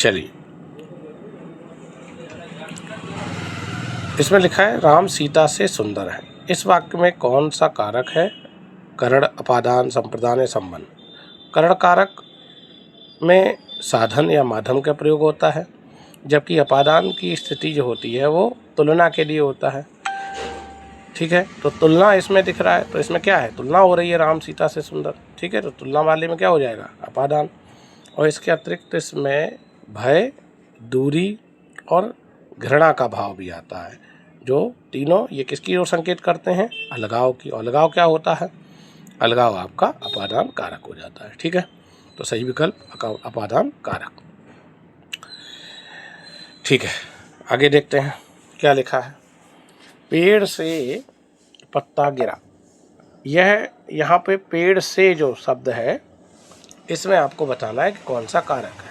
चलिए, इसमें लिखा है राम सीता से सुंदर है। इस वाक्य में कौन सा कारक है? करण, अपादान, संप्रदान या संबंध। करण कारक में साधन या माध्यम का प्रयोग होता है, जबकि अपादान की स्थिति जो होती है वो तुलना के लिए होता है। ठीक है, तो तुलना इसमें दिख रहा है, तो इसमें क्या है? तुलना हो रही है राम सीता से सुंदर। ठीक है, तो तुलना वाले में क्या हो जाएगा? अपादान। और इसके अतिरिक्त इसमें भय, दूरी और घृणा का भाव भी आता है, जो तीनों ये किसकी ओर संकेत करते हैं? अलगाव की। अलगाव क्या होता है? अलगाव आपका अपादान कारक हो जाता है। ठीक है, तो सही विकल्प अपादान कारक। ठीक है, आगे देखते हैं क्या लिखा है। पेड़ से पत्ता गिरा। यह यहाँ पे पेड़ से जो शब्द है, इसमें आपको बताना है कि कौन सा कारक है।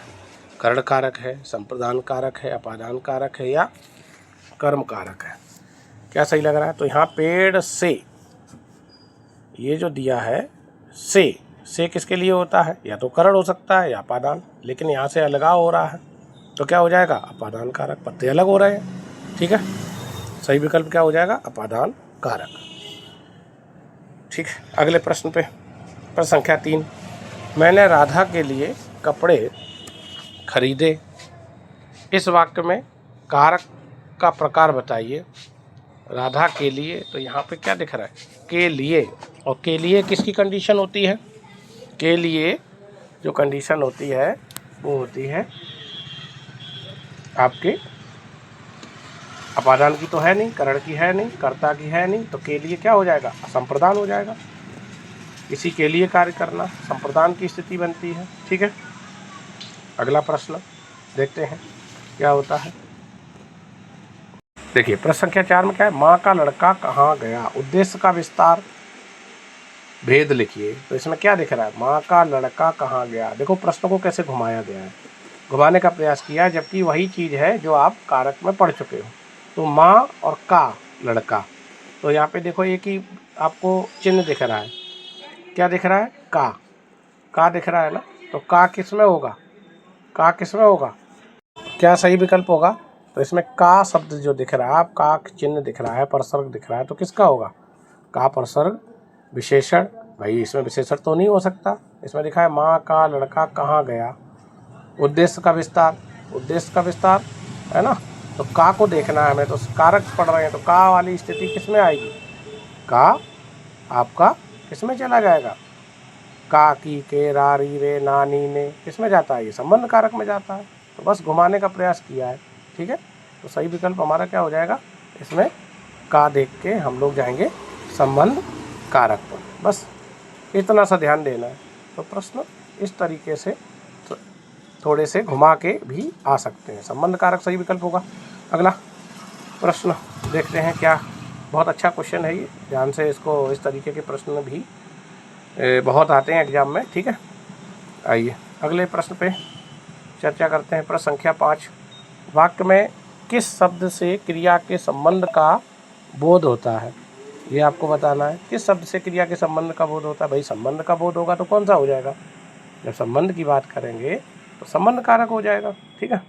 करण कारक है, संप्रदान कारक है, अपादान कारक है या कर्म कारक है? क्या सही लग रहा है? तो यहाँ पेड़ से, ये जो दिया है से किसके लिए होता है? या तो करण हो सकता है या अपादान, लेकिन यहाँ से अलगाव हो रहा है तो क्या हो जाएगा? अपादान कारक। पत्ते अलग हो रहे हैं। ठीक है, सही विकल्प क्या हो जाएगा? अपादान कारक। ठीक है, अगले प्रश्न पे, प्रश्न संख्या 3। मैंने राधा के लिए कपड़े खरीदे। इस वाक्य में कारक का प्रकार बताइए। राधा के लिए, तो यहाँ पे क्या दिख रहा है? के लिए। और के लिए किसकी कंडीशन होती है? के लिए जो कंडीशन होती है वो होती है आपके अपादान की तो है नहीं, करण की है नहीं, कर्ता की है नहीं, तो के लिए क्या हो जाएगा? संप्रदान हो जाएगा। इसी के लिए कार्य करना संप्रदान की स्थिति बनती है। ठीक है, अगला प्रश्न देखते हैं क्या होता है। देखिए, प्रश्न संख्या 4 में क्या है? माँ का लड़का कहाँ गया? उद्देश्य का विस्तार, भेद लिखिए। तो इसमें क्या दिख रहा है? माँ का लड़का कहाँ गया। देखो प्रश्न को कैसे घुमाया गया है, घुमाने का प्रयास किया है, जबकि वही चीज़ है जो आप कारक में पढ़ चुके हो। तो माँ और का लड़का, तो यहाँ पे देखो एक ही आपको चिन्ह दिख रहा है। क्या दिख रहा है? का दिख रहा है ना, तो का किस में होगा? का किस में होगा? क्या सही विकल्प होगा? तो इसमें का शब्द जो दिख रहा है, आप का चिन्ह दिख रहा है, परसर्ग दिख रहा है, तो किसका होगा? का परसर्ग विशेषण। भाई इसमें विशेषण तो नहीं हो सकता। इसमें लिखा है माँ का लड़का कहाँ गया। उद्देश्य का विस्तार, उद्देश्य का विस्तार है ना, तो का को देखना है हमें, तो कारक पढ़ रहे हैं, तो का वाली स्थिति किस में आएगी? का आपका किस में चला जाएगा? का, की, के, रा, री, रे, नानी, ने किस में जाता है? ये संबंध कारक में जाता है। तो बस घुमाने का प्रयास किया है। ठीक है, तो सही विकल्प हमारा क्या हो जाएगा? इसमें का देख के हम लोग जाएंगे संबंध कारक पर। बस इतना सा ध्यान देना है। तो प्रश्न इस तरीके से थोड़े से घुमा के भी आ सकते हैं। संबंध कारक सही विकल्प होगा। अगला प्रश्न देखते हैं क्या। बहुत अच्छा क्वेश्चन है ये, ध्यान से इसको, इस तरीके के प्रश्न भी बहुत आते हैं एग्जाम में। ठीक है, आइए अगले प्रश्न पे चर्चा करते हैं। प्रश्न संख्या 5। वाक्य में किस शब्द से क्रिया के संबंध का बोध होता है? ये आपको बताना है। किस शब्द से क्रिया के संबंध का बोध होता है? भाई संबंध का बोध होगा तो कौन सा हो जाएगा? जब संबंध की बात करेंगे तो संबंध कारक हो जाएगा। ठीक है,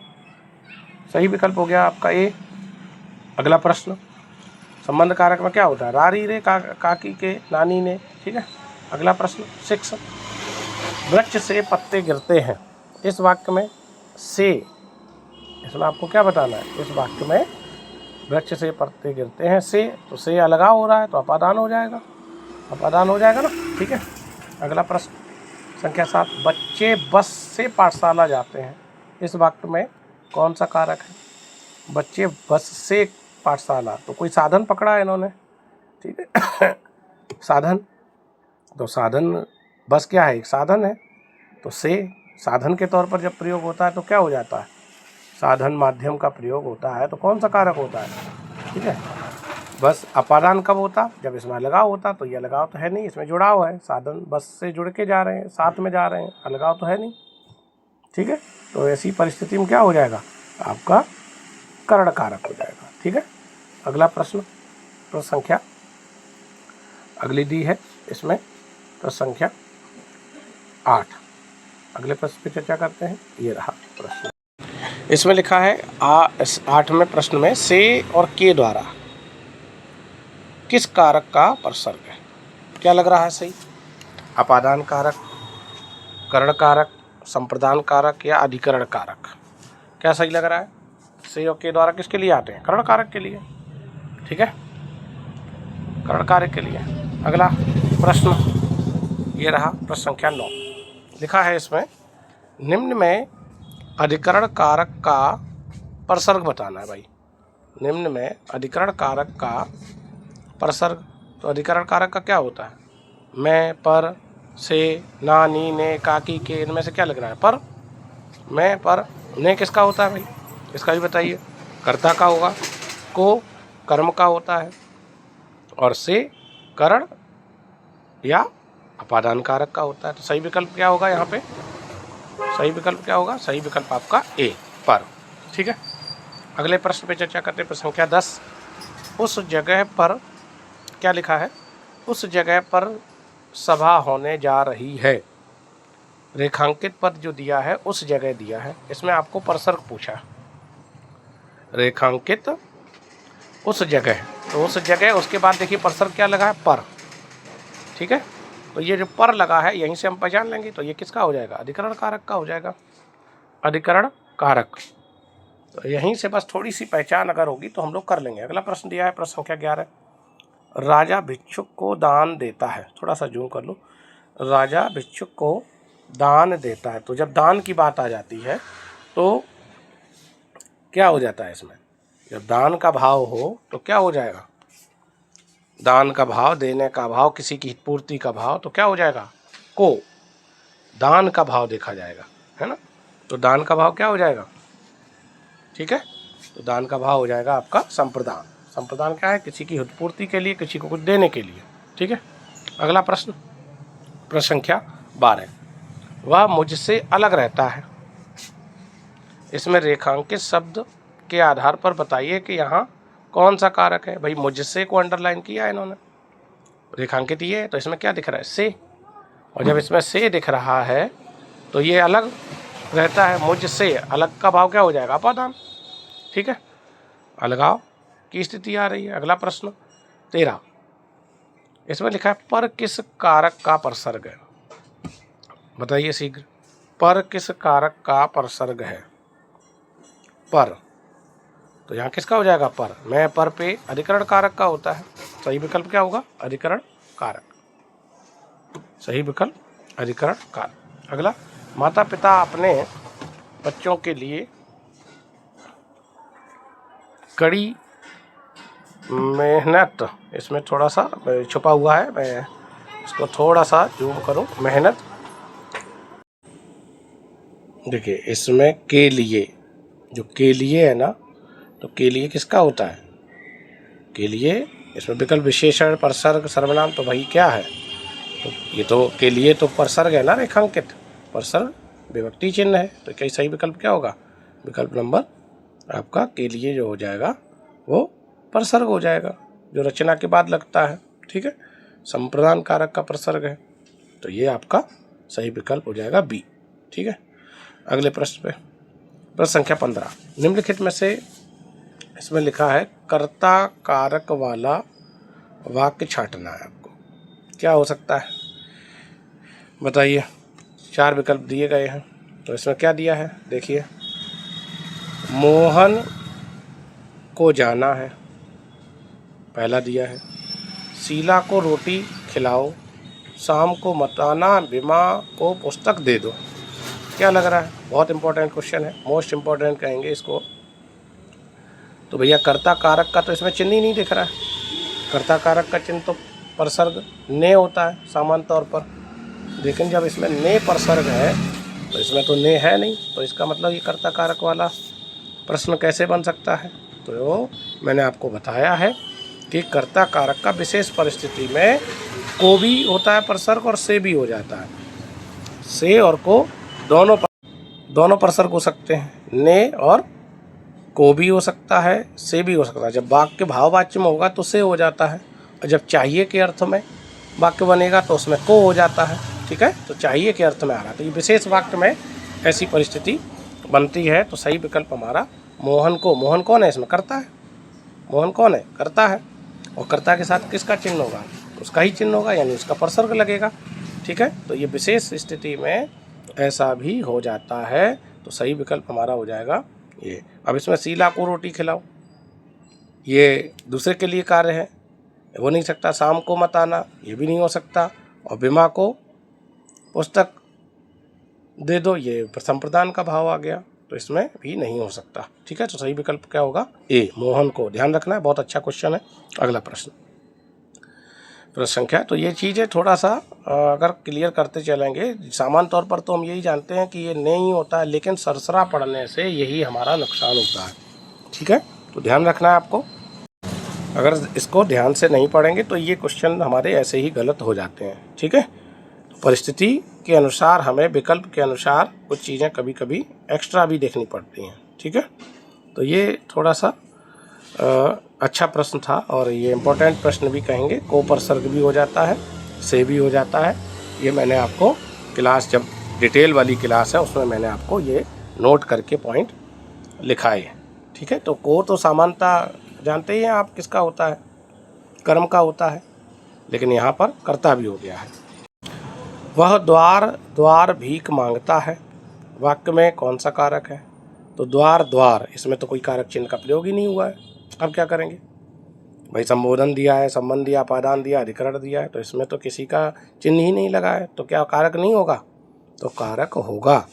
सही विकल्प हो गया आपका ए। अगला प्रश्न, संबंध कारक में क्या होता है? रारी, रे, काकी, के, नानी, ने। ठीक है, अगला प्रश्न 6। वृक्ष से पत्ते गिरते हैं। इस वाक्य में से, इसमें आपको क्या बताना है? इस वाक्य में वृक्ष से पत्ते गिरते हैं, से, तो से अलगाव हो रहा है, तो अपादान हो जाएगा। अपादान हो जाएगा ना। ठीक है, अगला प्रश्न संख्या 7। बच्चे बस से पाठशाला जाते हैं। इस वाक्य में कौन सा कारक है? बच्चे बस से पाठशाला, तो कोई साधन पकड़ा है इन्होंने। ठीक है साधन, तो साधन बस क्या है? एक साधन है, तो से साधन के तौर पर जब प्रयोग होता है तो क्या हो जाता है? साधन माध्यम का प्रयोग होता है, तो कौन सा कारक होता है? ठीक है, बस अपादान कब होता? जब इसमें अलगाव होता। तो ये अलगाव तो है नहीं, इसमें जुड़ाव है, साधन बस से जुड़ के जा रहे हैं, साथ में जा रहे हैं, अलगाव तो है नहीं। ठीक है, तो ऐसी परिस्थिति में क्या हो जाएगा? आपका करण कारक हो जाएगा। ठीक है, अगला प्रश्न, प्रश्न संख्या अगली दी है इसमें, प्रश्न संख्या 8। अगले प्रश्न पे चर्चा करते हैं। ये रहा प्रश्न। इसमें लिखा है 8वें प्रश्न में से और के द्वारा किस कारक का प्रसर्ग है? क्या लग रहा है सही? अपादान कारक, करण कारक, संप्रदान कारक या अधिकरण कारक? क्या सही लग रहा है? से और के द्वारा किसके लिए आते हैं? करण कारक के लिए। ठीक है, करण कारक के लिए। अगला प्रश्न ये रहा, प्रश्न संख्या 9। लिखा है इसमें, निम्न में अधिकरण कारक का प्रसर्ग बताना है भाई। निम्न में अधिकरण कारक का प्रसर्ग। तो अधिकरण कारक का क्या होता है? मैं, पर, से, ना, नी, ने, काकी, के, इनमें से क्या लग रहा है? पर। मैं, पर, ने किसका होता है भाई? इसका भी बताइए। कर्ता का होगा, को कर्म का होता है, और से करण या अपादान कारक का होता है। तो सही विकल्प क्या होगा यहाँ पे? सही विकल्प क्या होगा? सही विकल्प आपका ए, पर। ठीक है, अगले प्रश्न पे चर्चा करते हैं। प्रश्न संख्या 10। उस जगह पर क्या लिखा है? उस जगह पर सभा होने जा रही है। रेखांकित पद जो दिया है उस जगह दिया है, इसमें आपको प्रसर्ग पूछा। रेखांकित उस जगह, तो उस जगह, उसके बाद देखिए प्रसर्ग क्या लगा है? पर। ठीक है, तो ये जो पर लगा है यहीं से हम पहचान लेंगे, तो ये किसका हो जाएगा? अधिकरण कारक का हो जाएगा। अधिकरण कारक, तो यहीं से बस थोड़ी सी पहचान अगर होगी तो हम लोग कर लेंगे। अगला प्रश्न दिया है, प्रश्न संख्या 11। राजा भिक्षुक को दान देता है। थोड़ा सा जूम कर लो। राजा भिक्षुक को दान देता है। तो जब दान की बात आ जाती है तो क्या हो जाता है इसमें? जब दान का भाव हो तो क्या हो जाएगा? दान का भाव, देने का भाव, किसी की हितपूर्ति का भाव, तो क्या हो जाएगा? को दान का भाव देखा जाएगा, है ना? तो दान का भाव क्या हो जाएगा? ठीक है, तो दान का भाव हो जाएगा आपका संप्रदान। संप्रदान क्या है? किसी की हितपूर्ति के लिए, किसी को कुछ देने के लिए। ठीक है, अगला प्रश्न, प्रश्न संख्या 12। वह मुझसे अलग रहता है। इसमें रेखांकित शब्द के आधार पर बताइए कि यहाँ कौन सा कारक है। भाई मुझसे को अंडरलाइन किया है इन्होंने, रेखांकित ये है, तो इसमें क्या दिख रहा है? से। और जब इसमें से दिख रहा है तो ये अलग रहता है। मुझसे अलग का भाव क्या हो जाएगा? अपादान। ठीक है, अलगाव की स्थिति आ रही है। अगला प्रश्न 13। इसमें लिखा है, पर किस कारक का प्रसर्ग है? बताइए शीघ्र। पर किस कारक का प्रसर्ग है? पर, तो यहाँ किसका हो जाएगा? पर। मैं, पर, पे अधिकरण कारक का होता है। सही विकल्प क्या होगा? अधिकरण कारक। सही विकल्प अधिकरण कारक। अगला, माता पिता अपने बच्चों के लिए कड़ी मेहनत, इसमें थोड़ा सा छुपा हुआ है, मैं इसको थोड़ा सा जूम करूं। मेहनत, देखिए इसमें के लिए, जो के लिए है ना, तो के लिए किसका होता है? के लिए, इसमें विकल्प विशेषण, प्रसर्ग, सर्वनाम, तो भाई क्या है? तो ये तो के लिए तो प्रसर्ग है ना, रेखांकित। प्रसर्ग विभक्ति चिन्ह है, तो क्या सही विकल्प क्या होगा? विकल्प नंबर आपका के लिए जो हो जाएगा वो प्रसर्ग हो जाएगा, जो रचना के बाद लगता है। ठीक है, संप्रदान कारक का प्रसर्ग है, तो ये आपका सही विकल्प हो जाएगा बी। ठीक है, अगले प्रश्न पे, प्रश्न संख्या 15। निम्नलिखित में से इसमें लिखा है, कर्ता कारक वाला वाक्य छांटना है आपको। क्या हो सकता है बताइए? 4 विकल्प दिए गए हैं, तो इसमें क्या दिया है देखिए। मोहन को जाना है, पहला दिया है। शीला को रोटी खिलाओ, शाम को मत आना, बीमा को पुस्तक दे दो। क्या लग रहा है? बहुत इंपॉर्टेंट क्वेश्चन है, मोस्ट इंपॉर्टेंट कहेंगे इसको। तो भैया कर्ता कारक का तो इसमें चिन्ह ही नहीं दिख रहा है। कर्ता कारक का चिन्ह तो प्रसर्ग ने होता है सामान्य तौर पर, लेकिन जब इसमें ने प्रसर्ग है तो इसमें तो ने है नहीं, तो इसका मतलब ये कर्ता कारक वाला प्रश्न कैसे बन सकता है? तो मैंने आपको बताया है कि कर्ता कारक का विशेष परिस्थिति में को भी होता है प्रसर्ग और से भी हो जाता है। से और को दोनों प्रसर्ग हो सकते हैं, ने और को भी हो सकता है, से भी हो सकता है। जब वाक्य भाववाच्य में होगा तो से हो जाता है, और जब चाहिए के अर्थ में वाक्य बनेगा तो उसमें को हो जाता है। ठीक है, तो चाहिए के अर्थ में आ रहा है, तो ये विशेष वाक्य में ऐसी परिस्थिति बनती है तो सही विकल्प हमारा मोहन को। मोहन कौन है इसमें? कर्ता है। मोहन कौन है? कर्ता है। और कर्ता के साथ किसका चिन्ह होगा? उसका ही चिन्ह होगा, यानी उसका परसर्ग लगेगा। ठीक है, तो ये विशेष स्थिति में ऐसा भी हो जाता है, तो सही विकल्प हमारा हो जाएगा ये। अब इसमें शीला को रोटी खिलाओ, ये दूसरे के लिए कार्य है, हो नहीं सकता। शाम को मत आना, ये भी नहीं हो सकता। और बिमा को पुस्तक दे दो, ये संप्रदान का भाव आ गया, तो इसमें भी नहीं हो सकता। ठीक है, तो सही विकल्प क्या होगा? ए, मोहन को। ध्यान रखना है, बहुत अच्छा क्वेश्चन है। अगला प्रश्न संख्या, तो ये चीज़ें थोड़ा सा अगर क्लियर करते चलेंगे, सामान्य तौर पर तो हम यही जानते हैं कि ये नहीं होता है, लेकिन सरसरा पढ़ने से यही हमारा नुकसान होता है। ठीक है, तो ध्यान रखना है आपको। अगर इसको ध्यान से नहीं पढ़ेंगे तो ये क्वेश्चन हमारे ऐसे ही गलत हो जाते हैं। ठीक है, तो परिस्थिति के अनुसार हमें विकल्प के अनुसार कुछ चीज़ें कभी कभी एक्स्ट्रा भी देखनी पड़ती हैं। ठीक है, तो ये थोड़ा सा अच्छा प्रश्न था, और ये इम्पोर्टेंट प्रश्न भी कहेंगे। को परसर्ग भी हो जाता है, से भी हो जाता है। ये मैंने आपको क्लास, जब डिटेल वाली क्लास है उसमें मैंने आपको ये नोट करके पॉइंट लिखाए। ठीक है, तो को तो सामान्यतः जानते ही हैं आप किसका होता है? कर्म का होता है, लेकिन यहाँ पर कर्ता भी हो गया है। वह द्वार द्वार भीख मांगता है, वाक्य में कौन सा कारक है? तो द्वार द्वार, इसमें तो कोई कारक चिन्ह का प्रयोग ही नहीं हुआ है। अब क्या करेंगे भाई? संबोधन दिया है, संबंध दिया, अपादान दिया, अधिकरण दिया है, तो इसमें तो किसी का चिन्ह ही नहीं लगा है, तो क्या कारक नहीं होगा? तो कारक होगा,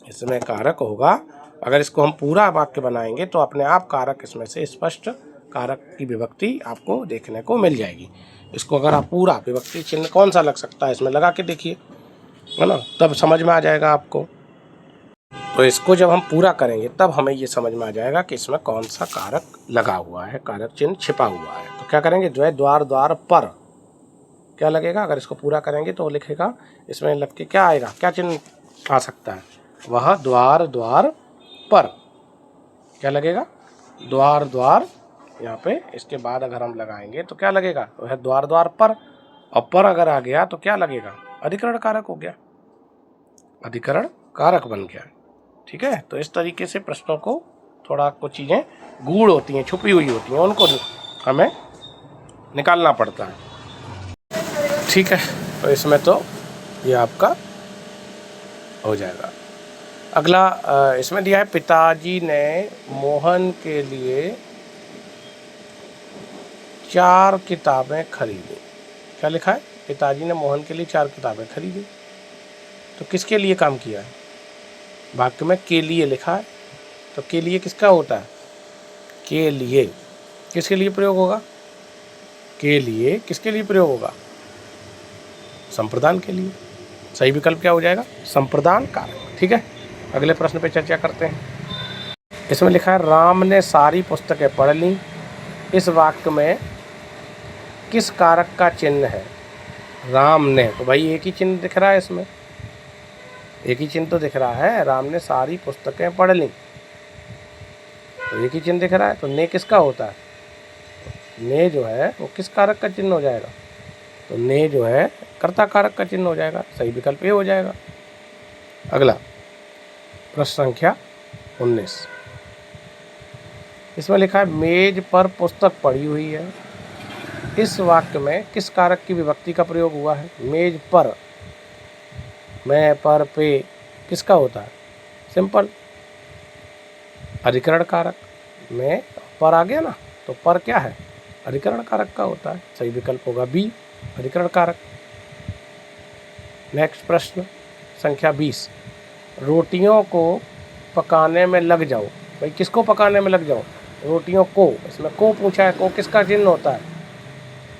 इसमें कारक होगा। अगर इसको हम पूरा वाक्य बनाएंगे तो अपने आप कारक इसमें से स्पष्ट कारक की विभक्ति आपको देखने को मिल जाएगी। इसको अगर आप पूरा विभक्ति चिन्ह कौन सा लग सकता है इसमें लगा के देखिए, है ना, तब समझ में आ जाएगा आपको। तो इसको जब हम पूरा करेंगे तब हमें ये समझ में आ जाएगा कि इसमें कौन सा कारक लगा हुआ है, कारक चिन्ह छिपा हुआ है। तो क्या करेंगे? जो है द्वार द्वार पर क्या लगेगा? अगर इसको पूरा करेंगे तो लिखेगा, इसमें लग के क्या आएगा, क्या चिन्ह आ सकता है? वह द्वार द्वार पर क्या लगेगा? द्वार द्वार। यहाँ पे इसके बाद अगर हम लगाएंगे तो क्या लगेगा? वह द्वार द्वार पर, और पर अगर आ गया तो क्या लगेगा? अधिकरण कारक हो गया, अधिकरण कारक बन गया। ठीक है, तो इस तरीके से प्रश्नों को थोड़ा कुछ चीज़ें गूढ़ होती हैं, छुपी हुई होती हैं, उनको हमें निकालना पड़ता है। ठीक है, तो इसमें तो ये आपका हो जाएगा। अगला इसमें दिया है, पिताजी ने मोहन के लिए 4 किताबें खरीदी। क्या लिखा है? पिताजी ने मोहन के लिए 4 किताबें खरीदी। तो किसके लिए काम किया है? वाक्य में के लिए लिखा है, तो के लिए किसका होता है? के लिए किसके लिए प्रयोग होगा? के लिए किसके लिए प्रयोग होगा? संप्रदान के लिए। सही विकल्प क्या हो जाएगा? संप्रदान कारक। ठीक है, अगले प्रश्न पे चर्चा करते हैं। इसमें लिखा है, राम ने सारी पुस्तकें पढ़ ली। इस वाक्य में किस कारक का चिन्ह है? राम ने, तो भाई एक ही चिन्ह दिख रहा है इसमें, एक ही चिन्ह तो दिख रहा है। राम ने सारी पुस्तकें पढ़ ली, तो एक ही चिन्ह दिख रहा है। तो ने किसका होता है? ने जो है वो किस कारक का चिन्ह हो जाएगा? तो ने जो है कर्ता कारक का चिन्ह हो जाएगा। सही विकल्प ये हो जाएगा। अगला प्रश्न संख्या 19, इसमें लिखा है, मेज पर पुस्तक पड़ी हुई है। इस वाक्य में किस कारक की विभक्ति का प्रयोग हुआ है? मेज पर, मैं पर पे किसका होता है? सिंपल अधिकरण कारक। में पर आ गया ना, तो पर क्या है? अधिकरण कारक का होता है। सही विकल्प होगा बी, अधिकरण कारक। नेक्स्ट प्रश्न संख्या 20, रोटियों को पकाने में लग जाओ। भाई किसको पकाने में लग जाओ? रोटियों को। इसमें को पूछा है, को किसका चिन्ह होता है?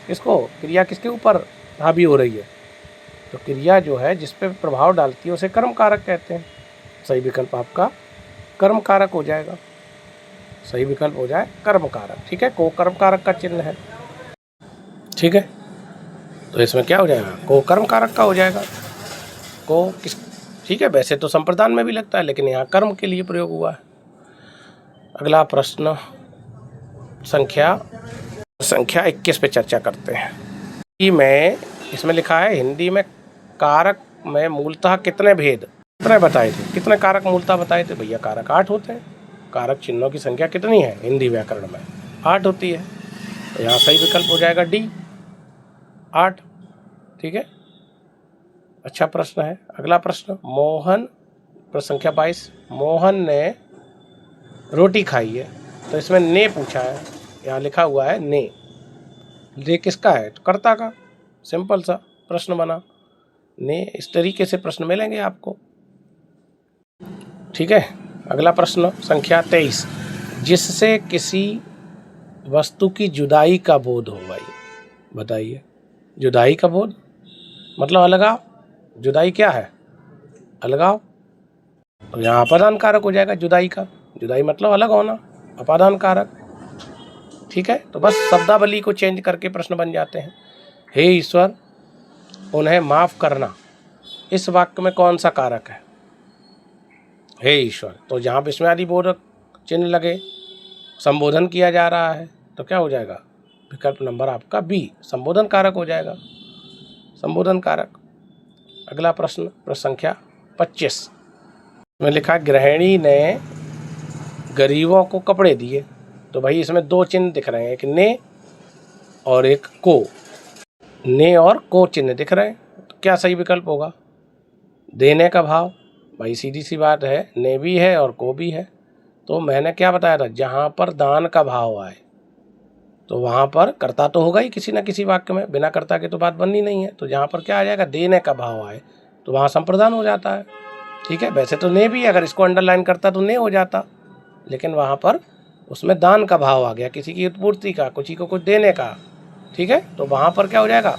किसको? क्रिया किसके ऊपर हावी हो रही है? तो क्रिया जो है जिस पे प्रभाव डालती है उसे कर्म कारक कहते हैं। सही विकल्प आपका कर्म कारक हो जाएगा। सही विकल्प हो जाए कर्म कारक। ठीक है, को कर्म कारक का चिन्ह है। ठीक है, तो इसमें क्या हो जाएगा? को कर्म कारक का हो जाएगा। को किस, ठीक है, वैसे तो संप्रदान में भी लगता है, लेकिन यहाँ कर्म के लिए प्रयोग हुआ है। अगला प्रश्न संख्या 21 पे चर्चा करते हैं। हिंदी में इसमें लिखा है, हिंदी में कारक में मूलतः कितने भेद कितने बताए थे, कितने कारक मूलतः बताए थे भैया? कारक 8 होते हैं। कारक चिन्हों की संख्या कितनी है हिंदी व्याकरण में? 8 होती है। तो यहाँ सही विकल्प हो जाएगा डी, 8। ठीक है, अच्छा प्रश्न है। अगला प्रश्न, मोहन, प्रश्न संख्या 22, मोहन ने रोटी खाई है। तो इसमें ने पूछा है, यहाँ लिखा हुआ है ने। ने किसका है? तो कर्ता का। सिंपल सा प्रश्न बना। ने इस तरीके से प्रश्न मिलेंगे आपको। ठीक है, अगला प्रश्न संख्या 23, जिससे किसी वस्तु की जुदाई का बोध हो। भाई बताइए, जुदाई का बोध मतलब अलगाव। जुदाई क्या है? अलगाव। तो यहाँ अपादान कारक हो जाएगा जुदाई का। जुदाई मतलब अलग होना, अपादान कारक। ठीक है, तो बस शब्दावली को चेंज करके प्रश्न बन जाते हैं। हे ईश्वर, उन्हें माफ करना, इस वाक्य में कौन सा कारक है? हे ईश्वर, तो जहाँ विस्मयादि बोधक चिन्ह लगे, संबोधन किया जा रहा है, तो क्या हो जाएगा? विकल्प नंबर आपका बी, संबोधन कारक हो जाएगा। संबोधन कारक। अगला प्रश्न, प्रश्न संख्या 25 में लिखा, गृहिणी ने गरीबों को कपड़े दिए। तो भाई इसमें दो चिन्ह दिख रहे हैं, एक ने और एक को। ने और को चिन्ह दिख रहे हैं, तो क्या सही विकल्प होगा? देने का भाव। भाई सीधी सी बात है, ने भी है और को भी है। तो मैंने क्या बताया था, जहाँ पर दान का भाव आए तो वहाँ पर कर्ता तो होगा ही किसी न किसी वाक्य में, बिना कर्ता के तो बात बननी नहीं है। तो जहाँ पर क्या आ जाएगा, देने का भाव आए तो वहाँ संप्रदान हो जाता है। ठीक है, वैसे तो ने भी, अगर इसको अंडरलाइन करता तो ने हो जाता, लेकिन वहाँ पर उसमें दान का भाव आ गया, किसी की उत्पूर्ति का, किसी को कुछ देने का। ठीक है, तो वहाँ पर क्या हो जाएगा,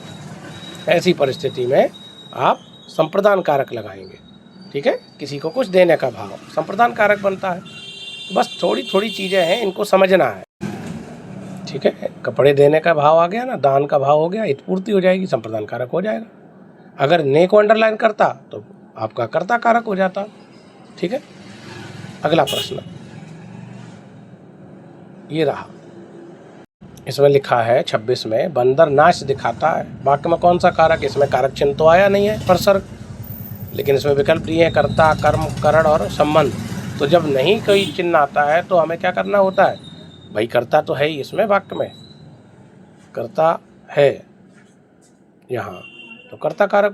ऐसी परिस्थिति में आप संप्रदान कारक लगाएंगे। ठीक है, किसी को कुछ देने का भाव संप्रदान कारक बनता है। बस थोड़ी थोड़ी चीज़ें हैं, इनको समझना है। ठीक है, कपड़े देने का भाव आ गया ना, दान का भाव हो गया, उत्पूर्ति हो जाएगी, संप्रदान कारक हो जाएगा। अगर ने को अंडरलाइन करता तो आपका कर्ता कारक हो जाता। ठीक है, अगला प्रश्न ये रहा। इसमें लिखा है 26 में, बंदर नाच दिखाता है। वाक्य में कौन सा कारक? इसमें कारक चिन्ह तो आया नहीं है परसर्ग, लेकिन इसमें विकल्प दिए हैं कर्ता, कर्म, करण और संबंध। तो जब नहीं कोई चिन्ह आता है तो हमें क्या करना होता है? भाई कर्ता तो है ही, इसमें वाक्य में कर्ता है यहाँ, तो कर्ता कारक